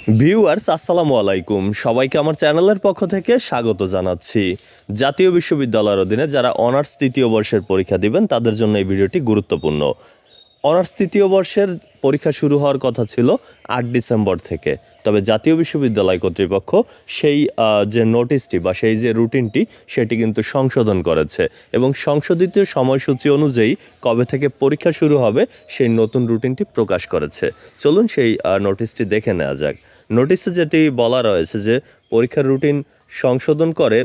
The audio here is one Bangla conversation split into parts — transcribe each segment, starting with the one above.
ভিউয়ার্স আসসালামু আলাইকুম, সবাইকে আমার চ্যানেলের পক্ষ থেকে স্বাগত জানাচ্ছি। জাতীয় বিশ্ববিদ্যালয়ের অধীনে যারা অনার্স তৃতীয় বর্ষের পরীক্ষা দিবেন তাদের জন্য এই ভিডিওটি গুরুত্বপূর্ণ। অনার্স তৃতীয় বর্ষের পরীক্ষা শুরু হওয়ার কথা ছিল 8 ডিসেম্বর থেকে, তবে জাতীয় বিশ্ববিদ্যালয় কর্তৃপক্ষ সেই যে নোটিশটি বা সেই যে রুটিনটি সেটি কিন্তু সংশোধন করেছে এবং সংশোধিত সময়সূচি অনুযায়ী কবে থেকে পরীক্ষা শুরু হবে সেই নতুন রুটিনটি প্রকাশ করেছে। চলুন সেই নোটিশটি দেখে নেওয়া যাক। নোটিশে যেটি বলা রয়েছে যে পরীক্ষার রুটিন সংশোধন করে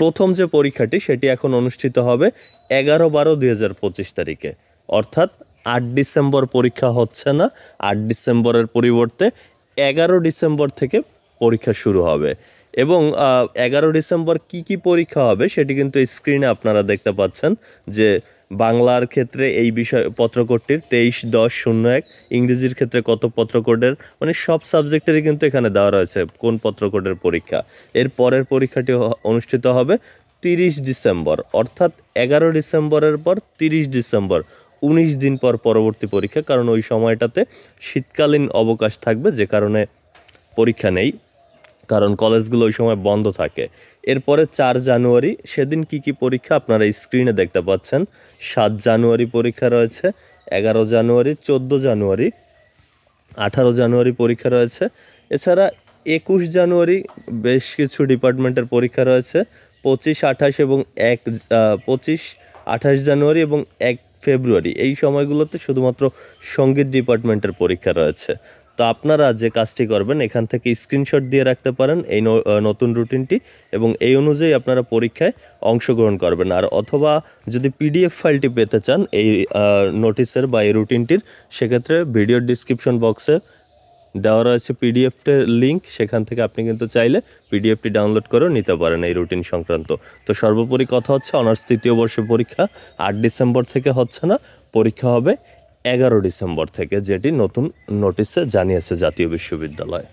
প্রথম যে পরীক্ষাটি সেটি এখন অনুষ্ঠিত হবে 11-12-2025 তারিখে, অর্থাৎ 8 ডিসেম্বর পরীক্ষা হচ্ছে না, 8 ডিসেম্বরের পরিবর্তে 11 ডিসেম্বর থেকে পরীক্ষা শুরু হবে। এবং 11 ডিসেম্বর কি পরীক্ষা হবে সেটি কিন্তু স্ক্রিনে আপনারা দেখতে পাচ্ছেন যে বাংলার ক্ষেত্রে এই বিষয় পত্রকোডটির 23-10-01, ইংরেজির ক্ষেত্রে কত পত্রকোডের, মানে সব সাবজেক্টেরই কিন্তু এখানে দেওয়া রয়েছে কোন পত্রকোডের পরীক্ষা। এর পরের পরীক্ষাটি অনুষ্ঠিত হবে 30 ডিসেম্বর, অর্থাৎ 11 ডিসেম্বরের পর 30 ডিসেম্বর 19 দিন পর পরবর্তী পরীক্ষা, কারণ ওই সময়টাতে শীতকালীন অবকাশ থাকবে, যে কারণে পরীক্ষা নেই, কারণ কলেজগুলো ওই সময় বন্ধ থাকে। এরপরে 4 জানুয়ারি, সেদিন কি পরীক্ষা আপনারা স্ক্রিনে দেখতে পাচ্ছেন। 7 জানুয়ারি পরীক্ষা রয়েছে, 11 জানুয়ারি, 14 জানুয়ারি, 18 জানুয়ারি পরীক্ষা রয়েছে। এছাড়া 21 জানুয়ারি বেশ কিছু ডিপার্টমেন্টের পরীক্ষা রয়েছে। 25, 28 এবং 25, 28 জানুয়ারি এবং 1 ফেব্রুয়ারি এই সময়গুলোতে শুধুমাত্র সঙ্গীত ডিপার্টমেন্টের পরীক্ষা রয়েছে। তো আপনারা যে কাজটি করবেন, এখান থেকে স্ক্রিনশট দিয়ে রাখতে পারেন এই নতুন রুটিনটি, এবং এই অনুযায়ী আপনারা পরীক্ষায় অংশগ্রহণ করবেন। আর অথবা যদি পিডিএফ ফাইলটি পেতে চান এই নোটিশের বা এই রুটিনটির, সেক্ষেত্রে ভিডিওর ডিসক্রিপশন বক্সে দেওয়া রয়েছে পিডিএফের লিঙ্ক, সেখান থেকে আপনি কিন্তু চাইলে পিডিএফটি ডাউনলোড করেও নিতে পারেন এই রুটিন সংক্রান্ত। তো সর্বোপরি কথা হচ্ছে, অনার্স তৃতীয় বর্ষের পরীক্ষা 8 ডিসেম্বর থেকে হচ্ছে না, পরীক্ষা হবে 11 ডিসেম্বর থেকে, যেটি নতুন নোটিশে জানিয়েছে জাতীয় বিশ্ববিদ্যালয়।